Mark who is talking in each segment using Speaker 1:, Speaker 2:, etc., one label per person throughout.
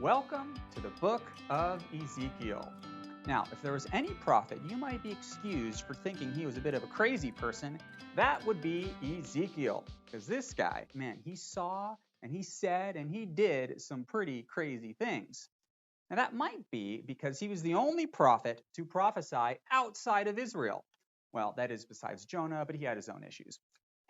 Speaker 1: Welcome to the book of Ezekiel. Now, if there was any prophet you might be excused for thinking he was a bit of a crazy person, that would be Ezekiel. Because this guy, man, he saw and he said and he did some pretty crazy things. Now, that might be because he was the only prophet to prophesy outside of Israel. Well, that is besides Jonah, but he had his own issues.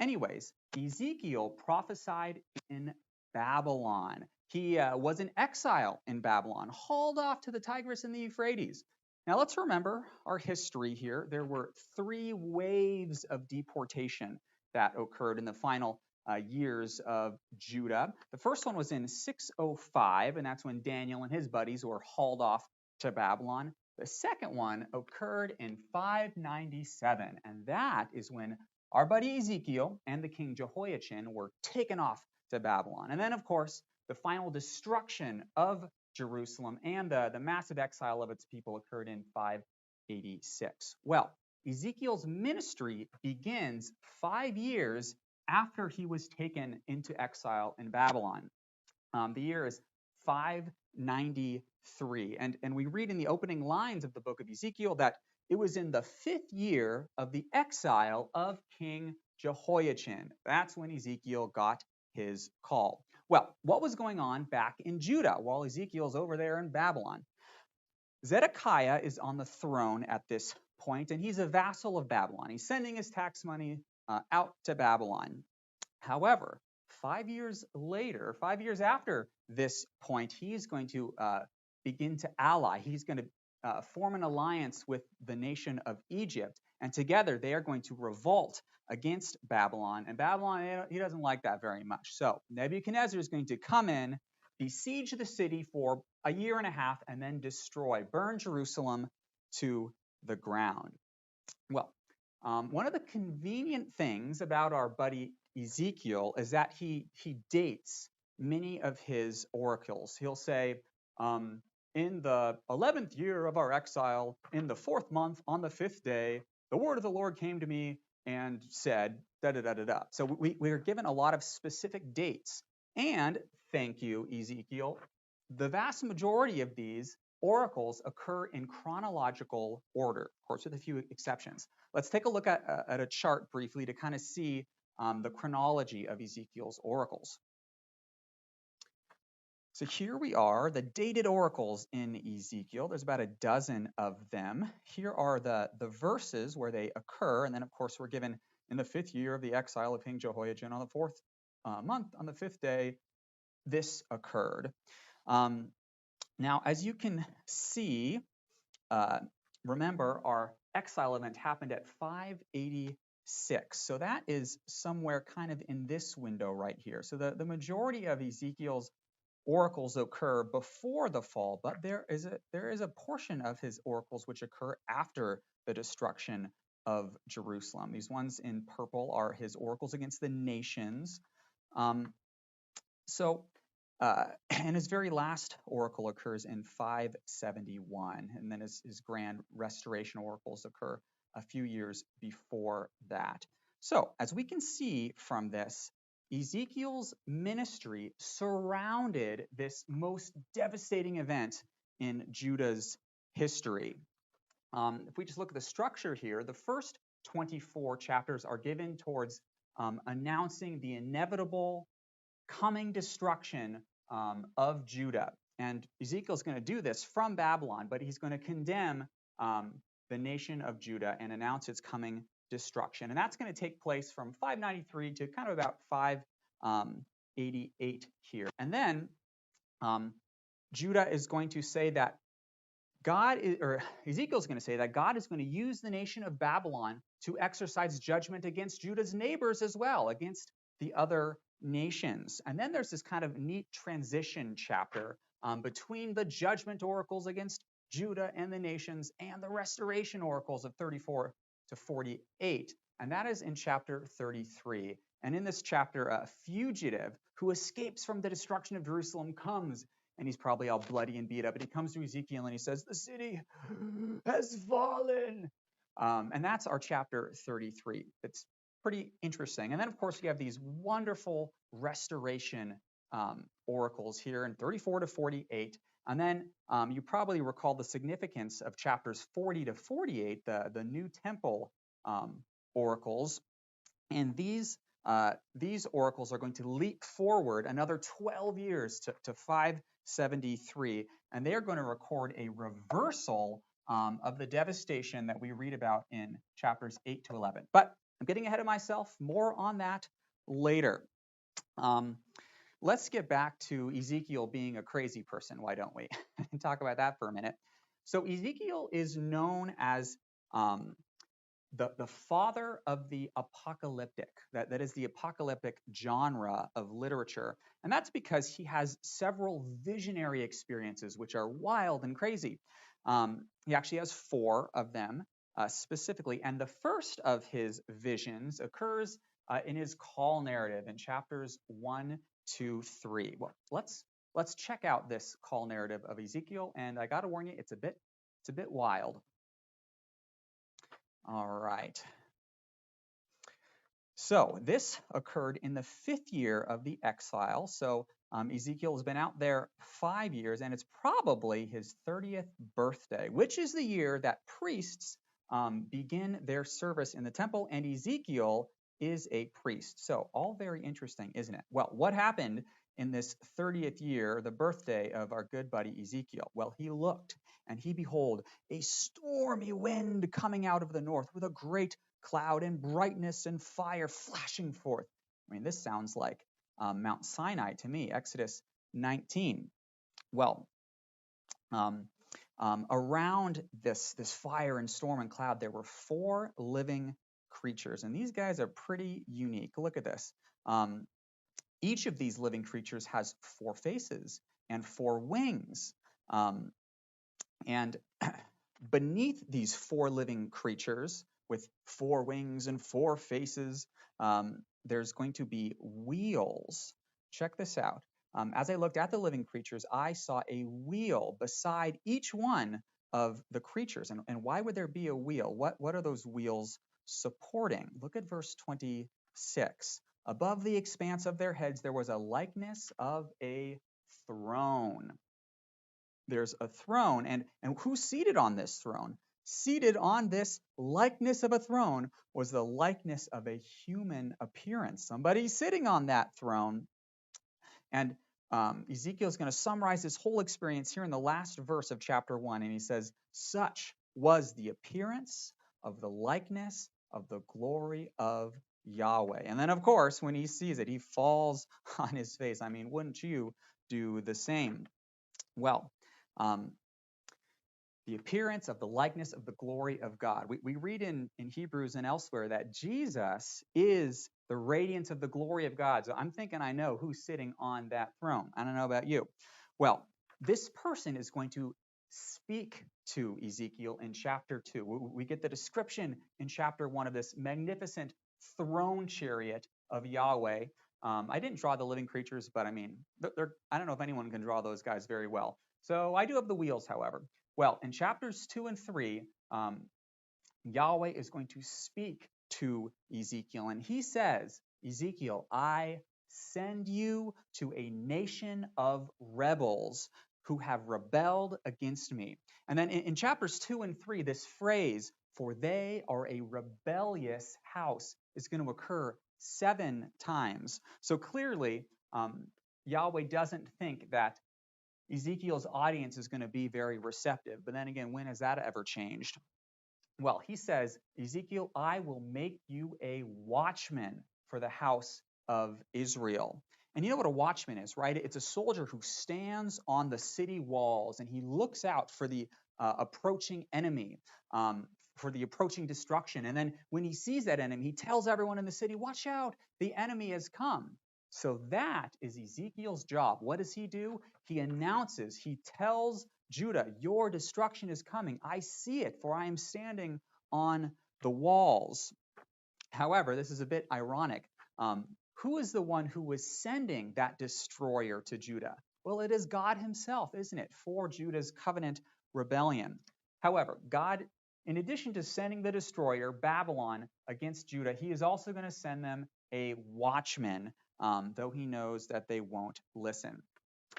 Speaker 1: Anyways, Ezekiel prophesied in Babylon. He was in exile in Babylon, hauled off to the Tigris and the Euphrates. Now let's remember our history here. There were 3 waves of deportation that occurred in the final years of Judah. The first one was in 605, and that's when Daniel and his buddies were hauled off to Babylon. The second one occurred in 597, and that is when our buddy Ezekiel and the king Jehoiachin were taken off to Babylon. And then, of course, the final destruction of Jerusalem and the massive exile of its people occurred in 586. Well, Ezekiel's ministry begins 5 years after he was taken into exile in Babylon. The year is 593. And we read in the opening lines of the book of Ezekiel that it was in the 5th year of the exile of King Jehoiachin. That's when Ezekiel got his call. Well, what was going on back in Judah while Ezekiel's over there in Babylon? Zedekiah is on the throne at this point, and he's a vassal of Babylon. He's sending his tax money out to Babylon. However, 5 years later, 5 years after this point, he's going to begin to ally. He's going to form an alliance with the nation of Egypt, and together they are going to revolt against Babylon. And Babylon, he doesn't like that very much. So Nebuchadnezzar is going to come in, besiege the city for a year and a half, and then burn Jerusalem to the ground. Well, one of the convenient things about our buddy Ezekiel is that he dates many of his oracles. He'll say, in the 11th year of our exile, in the 4th month, on the 5th day, the word of the Lord came to me and said, da da da da da. So we are given a lot of specific dates. And thank you, Ezekiel, the vast majority of these oracles occur in chronological order, of course, with a few exceptions. Let's take a look at a chart briefly to kind of see the chronology of Ezekiel's oracles. So here we are, the dated oracles in Ezekiel. There's about a dozen of them. Here are the verses where they occur, and then of course we're given in the 5th year of the exile of King Jehoiachin on the 4th month, on the 5th day, this occurred. Now, as you can see, remember our exile event happened at 586. So that is somewhere kind of in this window right here. So the majority of Ezekiel's oracles occur before the fall, but there is a portion of his oracles which occur after the destruction of Jerusalem. These ones in purple are his oracles against the nations. And his very last oracle occurs in 571, and then his grand restoration oracles occur a few years before that. So, as we can see from this, Ezekiel's ministry surrounded this most devastating event in Judah's history. If we just look at the structure here, the first 24 chapters are given towards announcing the inevitable coming destruction of Judah. And Ezekiel's going to do this from Babylon, but he's going to condemn the nation of Judah and announce its coming destruction. And that's going to take place from 593 to kind of about 588 here. And then Judah is going to say that Ezekiel's going to say that God is going to use the nation of Babylon to exercise judgment against Judah's neighbors as well, against the other nations. And then there's this kind of neat transition chapter between the judgment oracles against Judah and the nations and the restoration oracles of 34 to 48. And that is in chapter 33. And in this chapter, a fugitive who escapes from the destruction of Jerusalem comes, and he's probably all bloody and beat up, but he comes to Ezekiel and he says, "The city has fallen." And that's our chapter 33. It's pretty interesting. And then, of course, we have these wonderful restoration oracles here in 34 to 48. And then you probably recall the significance of chapters 40 to 48, the New Temple oracles. And these oracles are going to leap forward another 12 years to 573, and they are going to record a reversal of the devastation that we read about in chapters 8 to 11. But I'm getting ahead of myself. More on that later. Let's get back to Ezekiel being a crazy person, why don't we? And talk about that for a minute. So Ezekiel is known as the father of the apocalyptic. That is the apocalyptic genre of literature. And that's because he has several visionary experiences which are wild and crazy. He actually has 4 of them specifically. And the first of his visions occurs in his call narrative in chapters 1, 2, 3. Well, let's check out this call narrative of Ezekiel. And I got to warn you, it's a bit wild. All right. So this occurred in the 5th year of the exile. So Ezekiel has been out there 5 years, and it's probably his 30th birthday, which is the year that priests begin their service in the temple, and Ezekiel is a priest. So all very interesting, isn't it? Well, what happened in this 30th year, the birthday of our good buddy Ezekiel? Well, he looked, and he behold a stormy wind coming out of the north with a great cloud and brightness and fire flashing forth. I mean, this sounds like Mount Sinai to me, Exodus 19. Well, around this fire and storm and cloud, there were 4 living creatures, and these guys are pretty unique. Look at this. Each of these living creatures has 4 faces and 4 wings. And beneath these 4 living creatures with 4 wings and 4 faces, there's going to be wheels. Check this out. As I looked at the living creatures, I saw a wheel beside each one of the creatures. And why would there be a wheel? What are those wheels supporting? Look at verse 26. Above the expanse of their heads, there was a likeness of a throne. There's a throne, and who's seated on this throne? Seated on this likeness of a throne was the likeness of a human appearance. Somebody sitting on that throne. And Ezekiel's going to summarize this whole experience here in the last verse of chapter 1, and he says, "Such was the appearance of the likeness of the glory of Yahweh." And then, of course, when he sees it, he falls on his face. I mean, wouldn't you do the same? Well, the appearance of the likeness of the glory of God. We read in Hebrews and elsewhere that Jesus is the radiance of the glory of God. So I'm thinking I know who's sitting on that throne. I don't know about you. Well, this person is going to speak to Ezekiel in chapter 2. We get the description in chapter 1 of this magnificent throne chariot of Yahweh. I didn't draw the living creatures, but I mean, I don't know if anyone can draw those guys very well. So I do have the wheels, however. Well, in chapters 2 and 3, Yahweh is going to speak to Ezekiel, and he says, "Ezekiel, I send you to a nation of rebels who have rebelled against me." And then in chapters 2 and 3, this phrase, "for they are a rebellious house," is going to occur 7 times. So clearly, Yahweh doesn't think that Ezekiel's audience is going to be very receptive. But then again, when has that ever changed? Well, he says, "Ezekiel, I will make you a watchman for the house of Israel." And you know what a watchman is, right? It's a soldier who stands on the city walls and he looks out for the approaching enemy, for the approaching destruction. And then when he sees that enemy, he tells everyone in the city, "Watch out, the enemy has come." So that is Ezekiel's job. What does he do? He announces, he tells Judah, "Your destruction is coming. I see it, for I am standing on the walls." However, this is a bit ironic. Who is the one who was sending that destroyer to Judah? Well, it is God himself, isn't it, for Judah's covenant rebellion. However, God, in addition to sending the destroyer, Babylon, against Judah, he is also going to send them a watchman though he knows that they won't listen.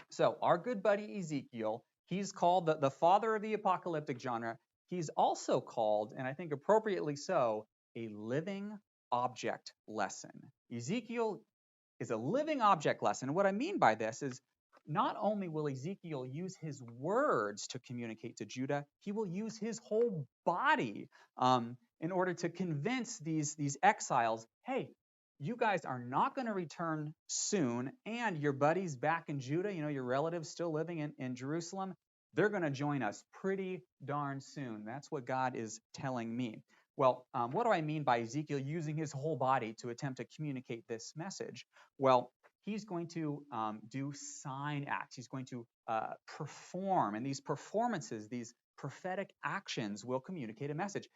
Speaker 1: So our good buddy Ezekiel, he's called the father of the apocalyptic genre. He's also called, and I think appropriately so, a living object lesson. Ezekiel is a living object lesson. And what I mean by this is not only will Ezekiel use his words to communicate to Judah, he will use his whole body in order to convince these exiles, hey, you guys are not going to return soon, and your buddies back in Judah, your relatives still living in Jerusalem, they're going to join us pretty darn soon. That's what God is telling me. Well, what do I mean by Ezekiel using his whole body to attempt to communicate this message? Well, he's going to do sign acts. He's going to perform, and these performances, these prophetic actions will communicate a message.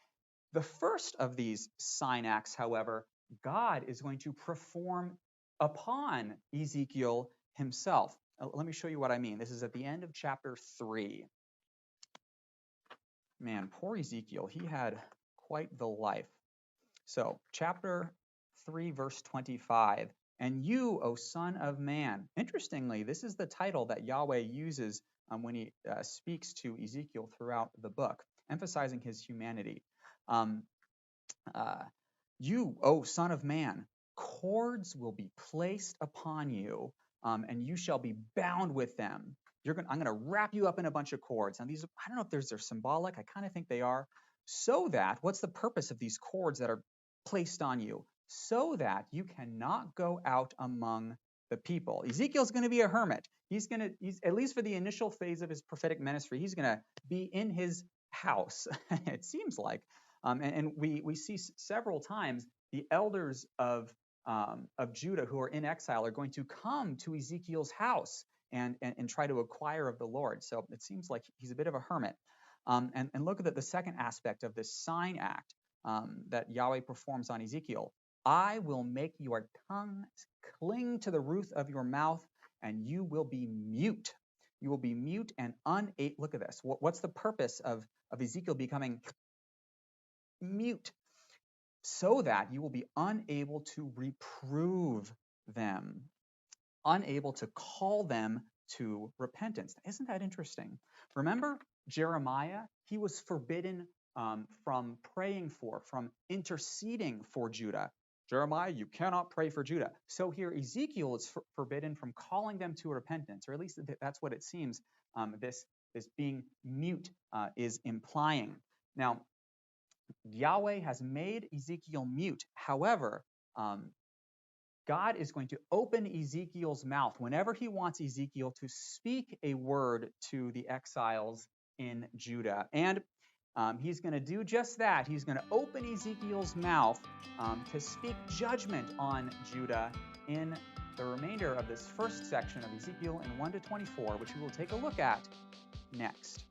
Speaker 1: The first of these sign acts, however, God is going to perform upon Ezekiel himself. Let me show you what I mean. This is at the end of chapter 3. Man, poor Ezekiel, he had quite the life. So, chapter 3, verse 25. And you, O son of man. Interestingly, this is the title that Yahweh uses when he speaks to Ezekiel throughout the book, emphasizing his humanity. You, O son of man, cords will be placed upon you, and you shall be bound with them. I'm going to wrap you up in a bunch of cords. Now, these, I don't know if they're symbolic. I kind of think they are. So that, what's the purpose of these cords that are placed on you? So that you cannot go out among the people. Ezekiel's going to be a hermit. He's at least for the initial phase of his prophetic ministry, he's going to be in his house, it seems like. And we see several times the elders of Judah who are in exile are going to come to Ezekiel's house and try to acquire of the Lord. So it seems like he's a bit of a hermit. And look at the second aspect of this sign act that Yahweh performs on Ezekiel. I will make your tongue cling to the roof of your mouth, and you will be mute. You will be mute and unable. Look at this. What's the purpose of Ezekiel becoming mute? So that you will be unable to reprove them, unable to call them to repentance. Isn't that interesting? Remember Jeremiah? He was forbidden from praying from interceding for Judah. Jeremiah, you cannot pray for Judah. So here Ezekiel is forbidden from calling them to repentance, or at least that's what it seems this being mute is implying. Now, Yahweh has made Ezekiel mute. However, God is going to open Ezekiel's mouth whenever he wants Ezekiel to speak a word to the exiles in Judah. And he's going to do just that. He's going to open Ezekiel's mouth to speak judgment on Judah in the remainder of this first section of Ezekiel in 1 to 24, which we will take a look at next.